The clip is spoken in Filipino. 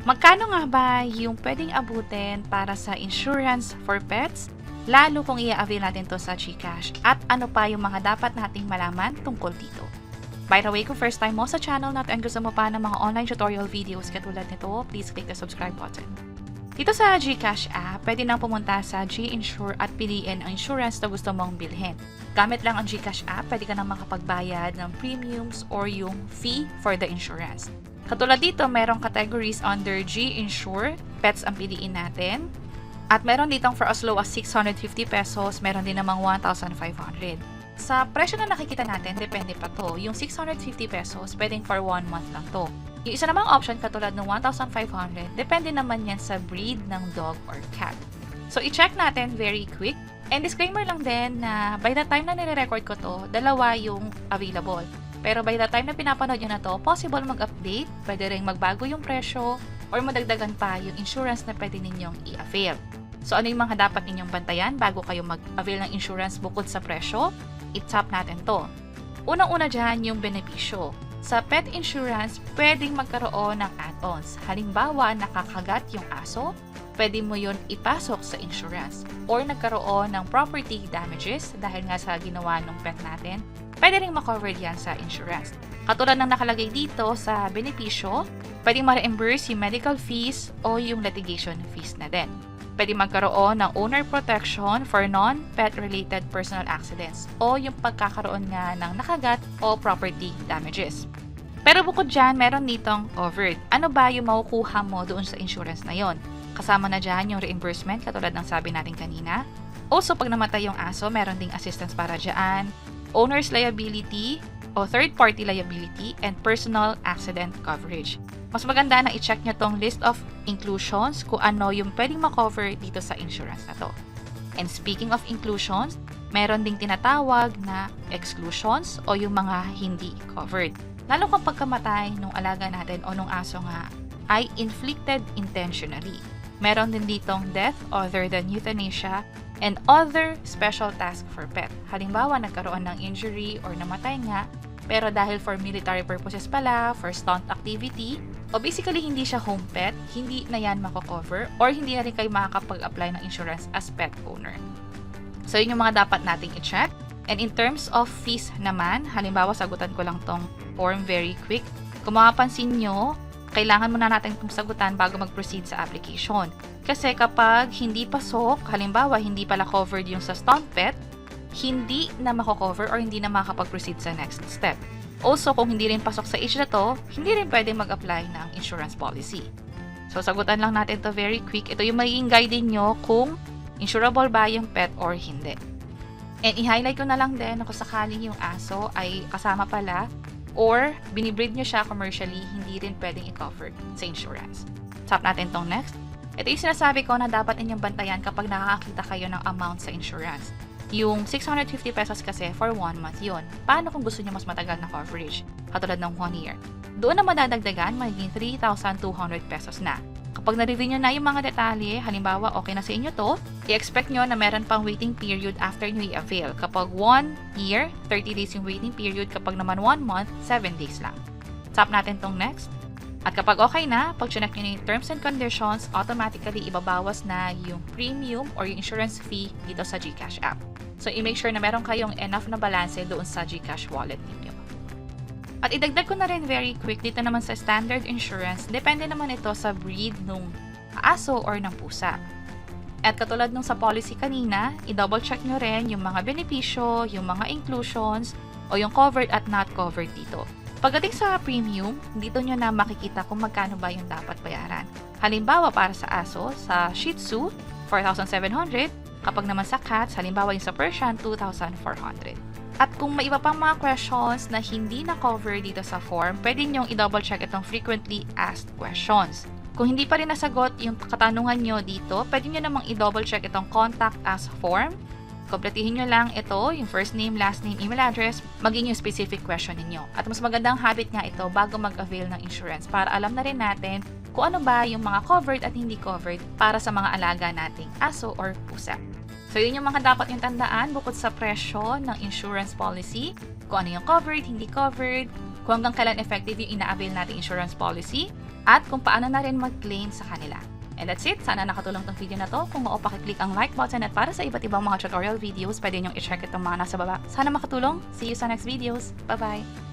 Magkano nga ba yung pwedeng abutin para sa insurance for pets? Lalo kung i-avail natin to sa GCash. At ano pa yung mga dapat nating malaman tungkol dito. By the way, kung first time mo sa channel natin and gusto mo pa ng mga online tutorial videos katulad nito, please click the subscribe button. Dito sa GCash app, pwede nang pumunta sa GInsure at piliin ang insurance na gusto mong bilhin. Gamit lang ang GCash app, pwede ka nang makapagbayad ng premiums or yung fee for the insurance. Katulad dito, merong categories under GInsure, pets ang piliin natin. At meron ditong for as low as 650 pesos, meron din namang 1,500. Sa presyo na nakikita natin, depende pa to. Yung 650 pesos, pwedeng for 1 month lang to. Yung isa namang option katulad ng 1,500, depende naman yan sa breed ng dog or cat. So, i-check natin very quick. And disclaimer lang din na by the time na nire-record ko to, dalawa yung available. Pero by the time na pinapanood nyo na to, possible mag-update, pwede rin magbago yung presyo, or madagdagan pa yung insurance na pwede ninyong i-avail. So ano yung mga dapat ninyong bantayan bago kayo mag-avail ng insurance bukod sa presyo? I-tap natin to. Unang-una dyan yung benepisyo. Sa pet insurance, pwedeng magkaroon ng add-ons. Halimbawa, nakakagat yung aso, pwede mo yun ipasok sa insurance. Or nagkaroon ng property damages dahil nga sa ginawa ng pet natin, pwede rin makover yan sa insurance. Katulad ng nakalagay dito sa benepisyo, pwedeng ma-reimburse yung medical fees o yung litigation fees na din. Pwede magkaroon ng owner protection for non-pet related personal accidents o yung pagkakaroon nga ng nakagat o property damages. Pero bukod dyan, meron ditong covered. Ano ba yung makukuha mo doon sa insurance na yon? Kasama na dyan yung reimbursement katulad ng sabi natin kanina. Also, pag namatay yung aso, meron ding assistance para dyan. Owner's liability o third-party liability and personal accident coverage. Mas maganda na i-check nyo tong list of inclusions kung ano yung pwedeng makover dito sa insurance na to. And speaking of inclusions, meron ding tinatawag na exclusions o yung mga hindi covered. Lalo kung pagkamatay nung alaga natin o nung aso nga ay inflicted intentionally. Meron din ditong death other than euthanasia and other special task for pet. Halimbawa, nagkaroon ng injury or namatay nga, pero dahil for military purposes pala, for stunt activity, o basically hindi siya home pet, hindi na yan mako-cover or hindi na rin kayo makakapag-apply ng insurance as pet owner. So, yun yung mga dapat nating i-check. And in terms of fees naman, halimbawa, sagutan ko lang tong form very quick. Kung mapapansin nyo, kailangan muna natin itong sagutan bago mag-proceed sa application. Kasi kapag hindi pasok, halimbawa, hindi pala covered yung sa stunt pet, hindi na mako-cover or hindi na makakapag-proceed sa next step. Also, kung hindi rin pasok sa age na to, hindi rin pwedeng mag-apply ng insurance policy. So, sagutan lang natin to very quick. Ito yung magiging guide nyo kung insurable ba yung pet or hindi. And i-highlight ko na lang din kung sakaling yung aso ay kasama pala or binibreed nyo siya commercially, hindi rin pwedeng i-cover sa insurance. Tap natin tong next. Ito yung sinasabi ko na dapat inyong bantayan kapag nakakakita kayo ng amount sa insurance. Yung 650 pesos kasi for 1 month yun. Paano kung gusto nyo mas matagal na coverage? Katulad ng 1 year. Doon na madadagdagan, magiging 3,200 pesos na. Kapag na-review nyo na yung mga detalye, halimbawa okay na sa inyo to, i-expect nyo na meron pang waiting period after nyo i-avail. Kapag 1 year, 30 days yung waiting period. Kapag naman 1 month, 7 days lang. Tap natin tong next. At kapag okay na, pag chinek nyo yung terms and conditions, automatically ibabawas na yung premium or yung insurance fee dito sa GCash app. So, i-make sure na meron kayong enough na balance doon sa GCash wallet ninyo. At idagdag ko na rin very quick dito naman sa standard insurance, depende naman ito sa breed nung aso or ng pusa. At katulad nung sa policy kanina, i-double check nyo rin yung mga benepisyo, yung mga inclusions, o yung covered at not covered dito. Pagdating sa premium, dito nyo na makikita kung magkano ba yung dapat bayaran. Halimbawa para sa aso, sa Shih Tzu, 4,700. Kapag naman sa cats, halimbawa yung sa Persian, 2,400. At kung may iba pang mga questions na hindi na-cover dito sa form, pwede nyong i-double check itong frequently asked questions. Kung hindi pa rin nasagot yung katanungan nyo dito, pwede nyo namang i-double check itong contact us form. Kompletihin nyo lang ito, yung first name, last name, email address, maging yung specific question ninyo. At mas magandang habit nga ito bago mag-avail ng insurance para alam na rin natin kung ano ba yung mga covered at hindi covered para sa mga alaga nating aso or pusa. So, yun yung mga dapat yung tandaan bukod sa presyo ng insurance policy, kung ano yung covered, hindi covered, kung hanggang kailan effective yung ina-avail nating insurance policy, at kung paano na rin mag-claim sa kanila. And that's it. Sana nakatulong tong video na to. Kung oo, pakiclick ang like button at para sa iba't ibang mga tutorial videos, pwede nyong i-check itong mga nasa baba. Sana makatulong. See you sa next videos. Bye-bye!